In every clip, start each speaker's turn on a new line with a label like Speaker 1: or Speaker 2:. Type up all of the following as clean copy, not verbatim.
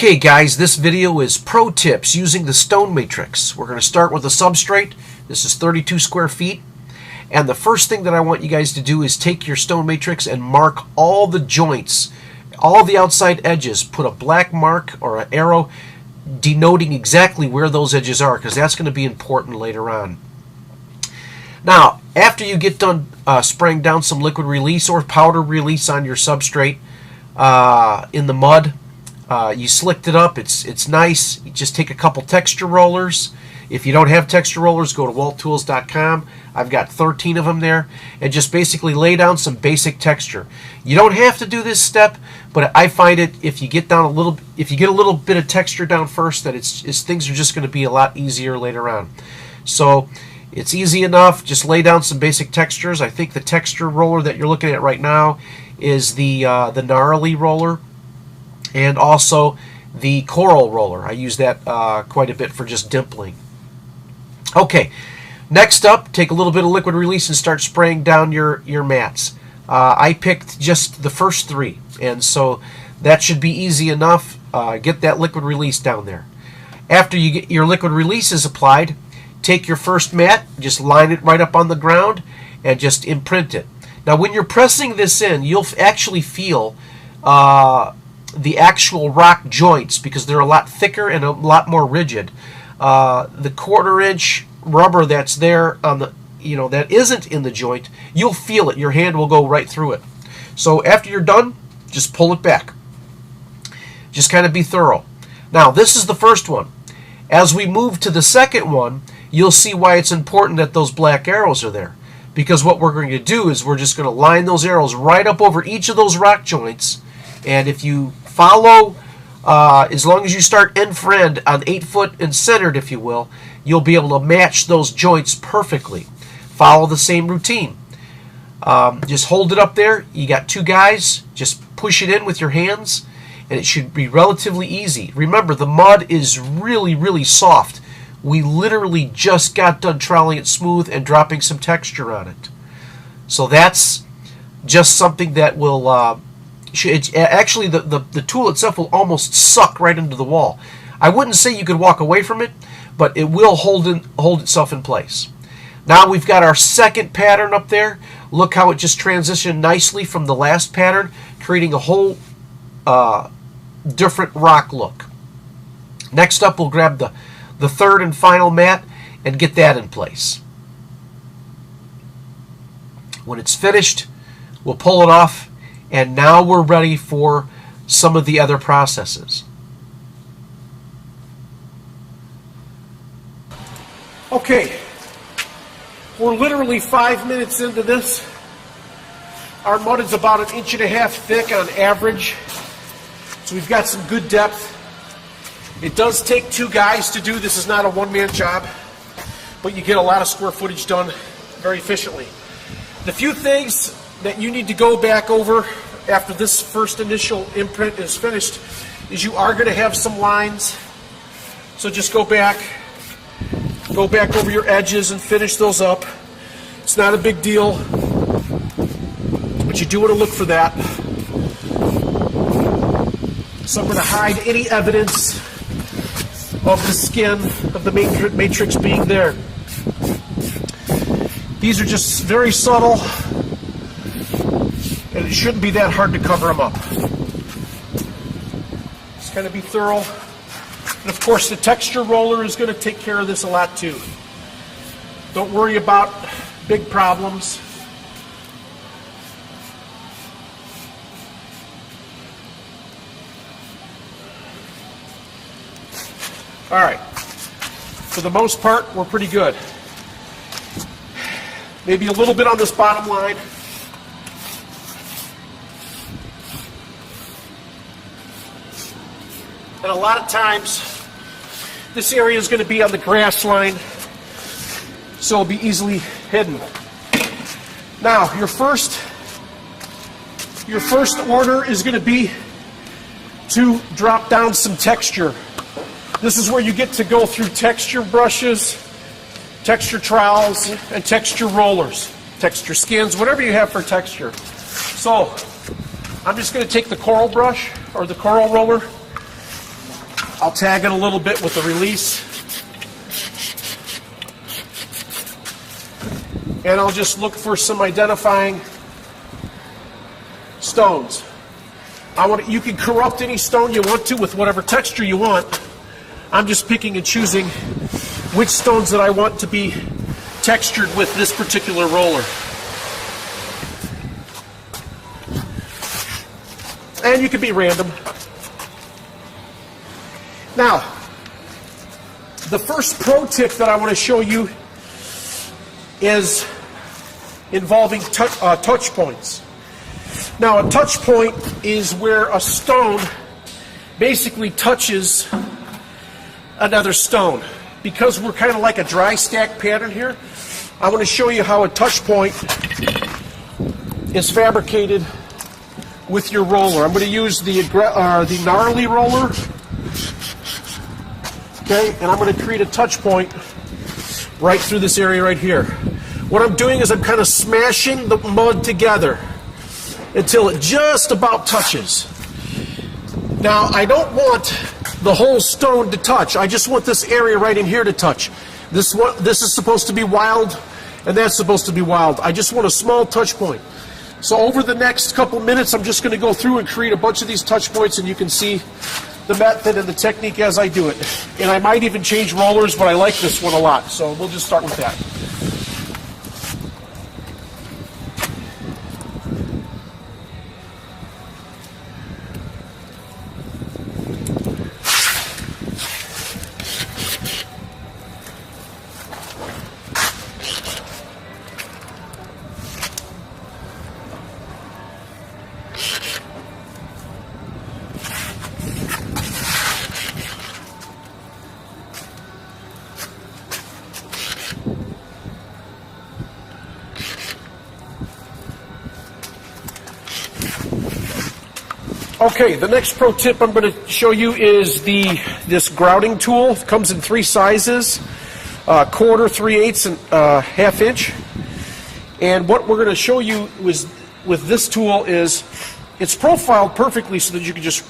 Speaker 1: Okay guys, this video is pro tips using the stone matrix. We're going to start with a substrate. This is 32 square feet. And the first thing that I want you guys to do is take your stone matrix and mark all the joints, all the outside edges. Put a black mark or an arrow denoting exactly where those edges are, because that's going to be important later on. Now, after you get done spraying down some liquid release or powder release on your substrate in the mud, you slicked it up, it's nice. You just take a couple texture rollers. If you don't have texture rollers, go to walttools.com. I've got 13 of them there, and just basically lay down some basic texture. You don't have to do this step, but I find it if you get a little bit of texture down first, that things are just going to be a lot easier later on. So it's easy enough. Just lay down some basic textures. I think the texture roller that you're looking at right now is the gnarly roller, and also the coral roller. I use that quite a bit for just dimpling. Okay, next up, take a little bit of liquid release and start spraying down your mats. I picked just the first three, and so that should be easy enough. Get that liquid release down there. After you get your liquid releases applied, take your first mat, just line it right up on the ground, and just imprint it. Now when you're pressing this in, you'll actually feel the actual rock joints, because they're a lot thicker and a lot more rigid. The 1/4 inch rubber that's there on the, that isn't in the joint, you'll feel it. Your hand will go right through it. So after you're done, just pull it back. Just kind of be thorough. Now this is the first one. As we move to the second one, you'll see why it's important that those black arrows are there. Because what we're going to do is we're just going to line those arrows right up over each of those rock joints. And if you follow, as long as you start end for end on 8 foot and centered, if you will, you'll be able to match those joints perfectly. Follow the same routine. Just hold it up there. You got two guys. Just push it in with your hands, and it should be relatively easy. Remember, the mud is really, really soft. We literally just got done troweling it smooth and dropping some texture on it. So that's just something that will actually the tool itself will almost suck right into the wall. I wouldn't say you could walk away from it, but it will hold itself in place. Now we've got our second pattern up there. Look how it just transitioned nicely from the last pattern, creating a whole different rock look. Next up, we'll grab the third and final mat and get that in place. When it's finished, we'll pull it off, and now we're ready for some of the other processes. Okay, we're literally 5 minutes into this. Our mud is about 1.5 inches thick on average, so we've got some good depth. It does take two guys to do. This is not a one-man job, but you get a lot of square footage done very efficiently. The few things that you need to go back over after this first initial imprint is finished is you are going to have some lines. So just go back over your edges and finish those up. It's not a big deal, but you do want to look for that. Something to hide any evidence of the skin of the matrix being there. These are just very subtle, and it shouldn't be that hard to cover them up. Just kind of be thorough. And of course, the texture roller is going to take care of this a lot too. Don't worry about big problems. All right, for the most part, we're pretty good. Maybe a little bit on this bottom line. And a lot of times, this area is going to be on the grass line, so it'll be easily hidden. Now, your first order is going to be to drop down some texture. This is where you get to go through texture brushes, texture trowels, and texture rollers, texture skins, whatever you have for texture. So I'm just going to take the coral brush or the coral roller, I'll tag it a little bit with the release. And I'll just look for some identifying stones. You can corrupt any stone you want to with whatever texture you want. I'm just picking and choosing which stones that I want to be textured with this particular roller. And you can be random. Now, the first pro tip that I want to show you is involving touch points. Now, a touch point is where a stone basically touches another stone. Because we're kind of like a dry stack pattern here, I want to show you how a touch point is fabricated with your roller. I'm going to use the gnarly roller. Okay, and I'm going to create a touch point right through this area right here. What I'm doing is I'm kind of smashing the mud together until it just about touches. Now, I don't want the whole stone to touch. I just want this area right in here to touch. This is supposed to be wild, and that's supposed to be wild. I just want a small touch point. So over the next couple minutes, I'm just going to go through and create a bunch of these touch points, and you can see the method and the technique as I do it. And I might even change rollers, but I like this one a lot. So we'll just start with that. Okay, the next pro tip I'm going to show you is this grouting tool. It comes in 3 sizes, quarter, 3/8, and ½ inch. And what we're going to show you with this tool is it's profiled perfectly so that you can just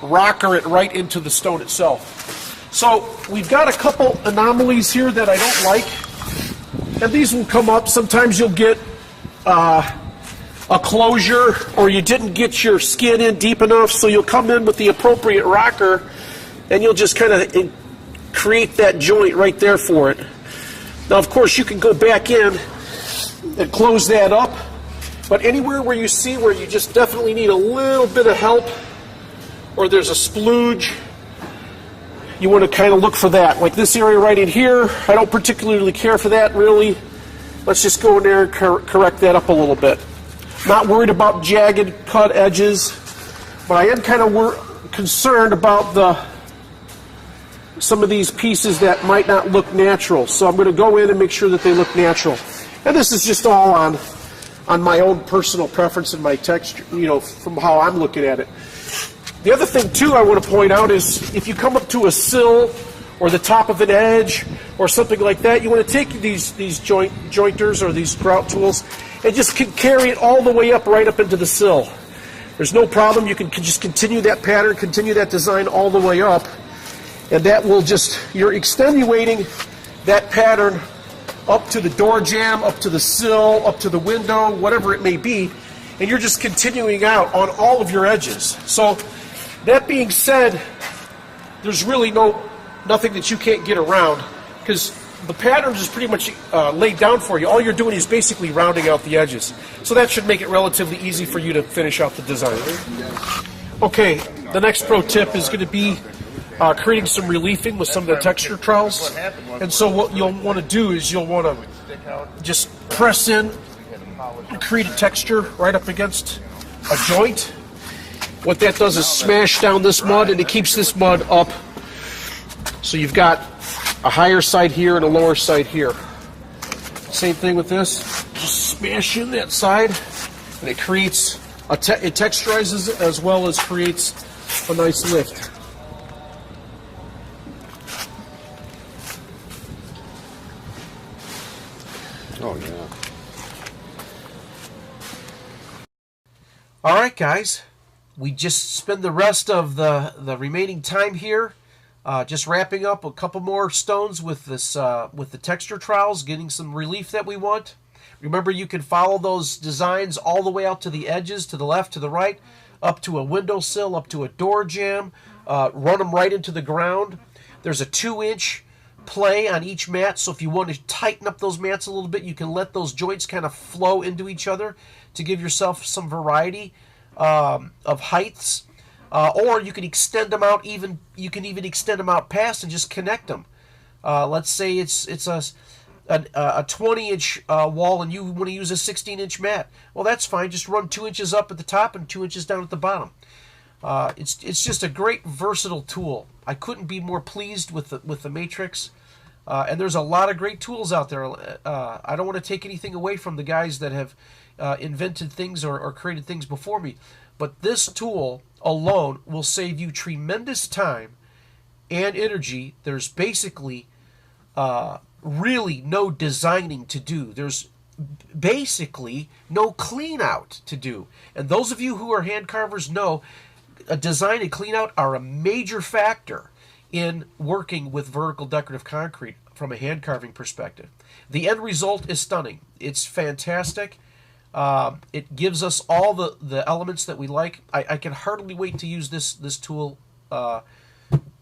Speaker 1: rocker it right into the stone itself. So we've got a couple anomalies here that I don't like, and these will come up. Sometimes you'll get a closure, or you didn't get your skin in deep enough, so you'll come in with the appropriate rocker and you'll just kind of create that joint right there for it. Now, of course, you can go back in and close that up, but anywhere where you see where you just definitely need a little bit of help, or there's a splooge, you want to kind of look for that. Like this area right in here, I don't particularly care for that really. Let's just go in there and correct that up a little bit. Not worried about jagged cut edges, but I am kind of concerned about some of these pieces that might not look natural. So I'm going to go in and make sure that they look natural. And this is just all on my own personal preference and my texture, from how I'm looking at it. The other thing too I want to point out is if you come up to a sill or the top of an edge or something like that, you want to take these jointers or these grout tools and just carry it all the way up, right up into the sill. There's no problem. You can just continue that pattern, continue that design all the way up, and that will you're extenuating that pattern up to the door jamb, up to the sill, up to the window, whatever it may be, and you're just continuing out on all of your edges. So that being said, there's really nothing that you can't get around, because the pattern is pretty much laid down for you. All you're doing is basically rounding out the edges. So that should make it relatively easy for you to finish out the design. Okay, the next pro tip is going to be creating some reliefing with some of the texture trowels. And so what you'll want to do is you'll want to just press in and create a texture right up against a joint. What that does is smash down this mud, and it keeps this mud up. So you've got a higher side here and a lower side here. Same thing with this. Just smash in that side, and it creates it texturizes as well as creates a nice lift.
Speaker 2: Oh yeah.
Speaker 1: All right, guys. We just spend the rest of the remaining time here Just wrapping up a couple more stones with this with the texture trowels, getting some relief that we want. Remember, you can follow those designs all the way out to the edges, to the left, to the right, up to a windowsill, up to a door jamb. Run them right into the ground. There's a 2-inch play on each mat, so if you want to tighten up those mats a little bit, you can let those joints kind of flow into each other to give yourself some variety of heights. Or you can extend them out, you can even extend them out past and just connect them. Let's say it's a 20-inch wall and you want to use a 16-inch mat. Well, that's fine. Just run 2 inches up at the top and 2 inches down at the bottom. It's just a great versatile tool. I couldn't be more pleased with the Matrix. And there's a lot of great tools out there. I don't want to take anything away from the guys that have invented things or created things before me. But this tool alone will save you tremendous time and energy. There's basically really no designing to do. There's basically no clean out to do. And those of you who are hand carvers know a design and clean out are a major factor in working with vertical decorative concrete from a hand carving perspective. The end result is stunning. It's fantastic. It gives us all the elements that we like. I can hardly wait to use this tool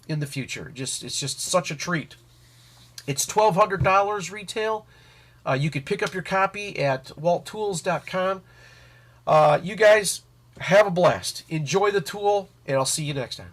Speaker 1: in the future. It's just such a treat. It's $1,200 retail. You could pick up your copy at walttools.com. You guys have a blast. Enjoy the tool, and I'll see you next time.